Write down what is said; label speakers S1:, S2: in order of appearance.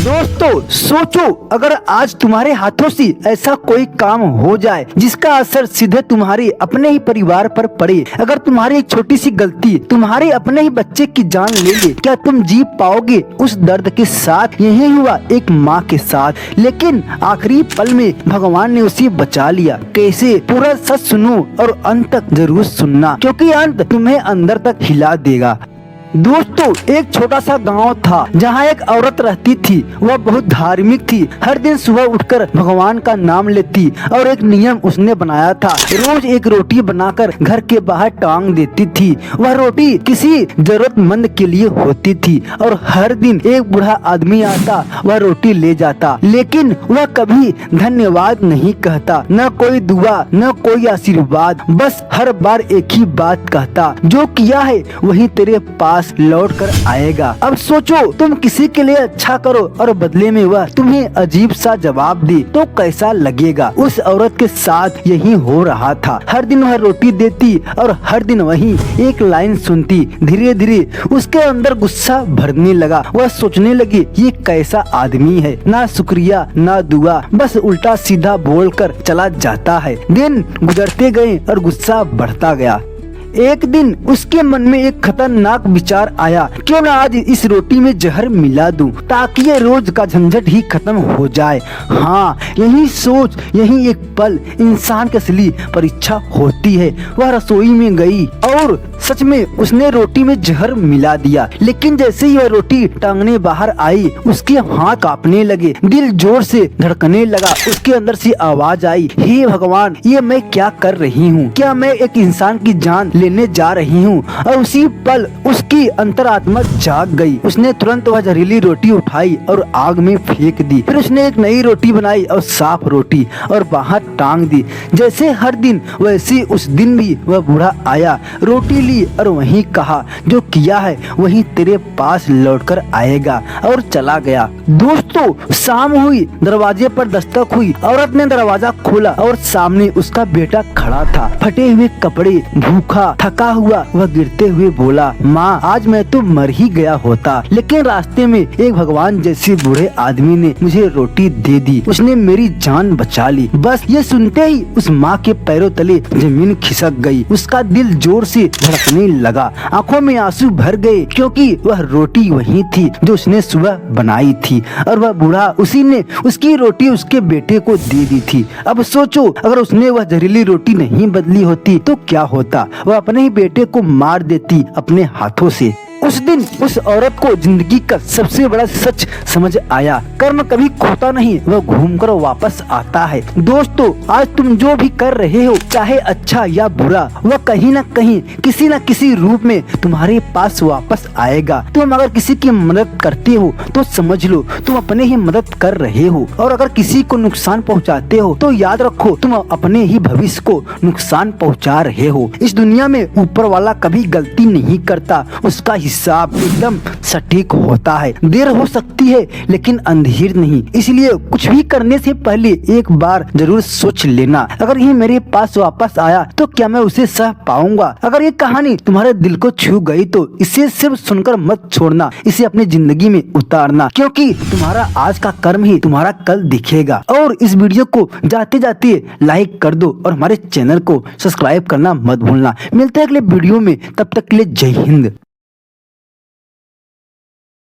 S1: दोस्तों सोचो, अगर आज तुम्हारे हाथों से ऐसा कोई काम हो जाए जिसका असर सीधे तुम्हारे अपने ही परिवार पर पड़े, अगर तुम्हारी एक छोटी सी गलती तुम्हारे अपने ही बच्चे की जान ले ले, क्या तुम जी पाओगे उस दर्द के साथ? यही हुआ एक माँ के साथ, लेकिन आखिरी पल में भगवान ने उसे बचा लिया। कैसे? पूरा सच सुनो और अंत तक जरूर सुनना, क्योंकि अंत तुम्हें अंदर तक हिला देगा। दोस्तों एक छोटा सा गांव था जहां एक औरत रहती थी। वह बहुत धार्मिक थी, हर दिन सुबह उठकर भगवान का नाम लेती और एक नियम उसने बनाया था, रोज एक रोटी बनाकर घर के बाहर टांग देती थी। वह रोटी किसी जरूरतमंद के लिए होती थी और हर दिन एक बूढ़ा आदमी आता, वह रोटी ले जाता, लेकिन वह कभी धन्यवाद नहीं कहता, न कोई दुआ न कोई आशीर्वाद, बस हर बार एक ही बात कहता, जो किया है वही तेरे पास लौट कर आएगा। अब सोचो, तुम किसी के लिए अच्छा करो और बदले में वह तुम्हें अजीब सा जवाब दे तो कैसा लगेगा? उस औरत के साथ यही हो रहा था। हर दिन वह रोटी देती और हर दिन वही एक लाइन सुनती। धीरे धीरे उसके अंदर गुस्सा भरने लगा। वह सोचने लगी, ये कैसा आदमी है, ना शुक्रिया ना दुआ, बस उल्टा सीधा बोलकर चला जाता है। दिन गुजरते गए और गुस्सा बढ़ता गया। एक दिन उसके मन में एक खतरनाक विचार आया, क्यों न आज इस रोटी में जहर मिला दूं, ताकि ये रोज का झंझट ही खत्म हो जाए। हाँ, यही सोच, यही एक पल इंसान की असली परीक्षा होती है। वह रसोई में गई और सच में उसने रोटी में जहर मिला दिया, लेकिन जैसे ही वह रोटी टांगने बाहर आई, उसके हाथ कांपने लगे, दिल जोर से धड़कने लगा। उसके अंदर से आवाज आई, हे भगवान, ये मैं क्या कर रही हूँ? क्या मैं एक इंसान की जान लेने जा रही हूँ? और उसी पल उसकी अंतरात्मा जाग गई। उसने तुरंत वह जहरीली रोटी उठाई और आग में फेंक दी। फिर उसने एक नई रोटी बनाई और साफ रोटी और बाहर टांग दी। जैसे हर दिन वैसे उस दिन भी वह बूढ़ा आया, रोटी ली और वही कहा, जो किया है वही तेरे पास लौटकर आएगा, और चला गया। दोस्तों शाम हुई, दरवाजे पर दस्तक हुई। औरत ने दरवाजा खोला और सामने उसका बेटा खड़ा था, फटे हुए कपड़े, भूखा थका हुआ। वह गिरते हुए बोला, माँ, आज मैं तो मर ही गया होता, लेकिन रास्ते में एक भगवान जैसे बूढ़े आदमी ने मुझे रोटी दे दी, उसने मेरी जान बचा ली। बस ये सुनते ही उस माँ के पैरों तले जमीन खिसक गई। उसका दिल जोर से धड़कने लगा, आंखों में आंसू भर गए, क्योंकि वह रोटी वही थी जो उसने सुबह बनाई थी, और वह बूढ़ा उसी ने उसकी रोटी उसके बेटे को दे दी थी। अब सोचो, अगर उसने वह जहरीली रोटी नहीं बदली होती तो क्या होता? वह अपने ही बेटे को मार देती अपने हाथों से। उस दिन उस औरत को जिंदगी का सबसे बड़ा सच समझ आया, कर्म कभी खोता नहीं, वह घूमकर वापस आता है। दोस्तों आज तुम जो भी कर रहे हो, चाहे अच्छा या बुरा, वह कहीं न कहीं किसी न किसी रूप में तुम्हारे पास वापस आएगा। तुम अगर किसी की मदद करते हो तो समझ लो तुम अपने ही मदद कर रहे हो, और अगर किसी को नुकसान पहुंचाते हो तो याद रखो तुम अपने ही भविष्य को नुकसान पहुंचा रहे हो। इस दुनिया में ऊपर वाला कभी गलती नहीं करता, उसका हिसाब एकदम सटीक होता है। देर हो सकती है लेकिन अंधेर नहीं, इसलिए कुछ भी करने से पहले एक बार जरूर सोच लेना, अगर ये मेरे पास वापस आया तो क्या मैं उसे सह पाऊंगा? अगर ये कहानी तुम्हारे दिल को छू गई तो इसे सिर्फ सुनकर मत छोड़ना, इसे अपनी जिंदगी में उतारना, क्योंकि तुम्हारा आज का कर्म ही तुम्हारा कल दिखेगा। और इस वीडियो को जाते जाते लाइक कर दो और हमारे चैनल को सब्सक्राइब करना मत भूलना। मिलते हैं अगले वीडियो में, तब तक के लिए जय हिंद।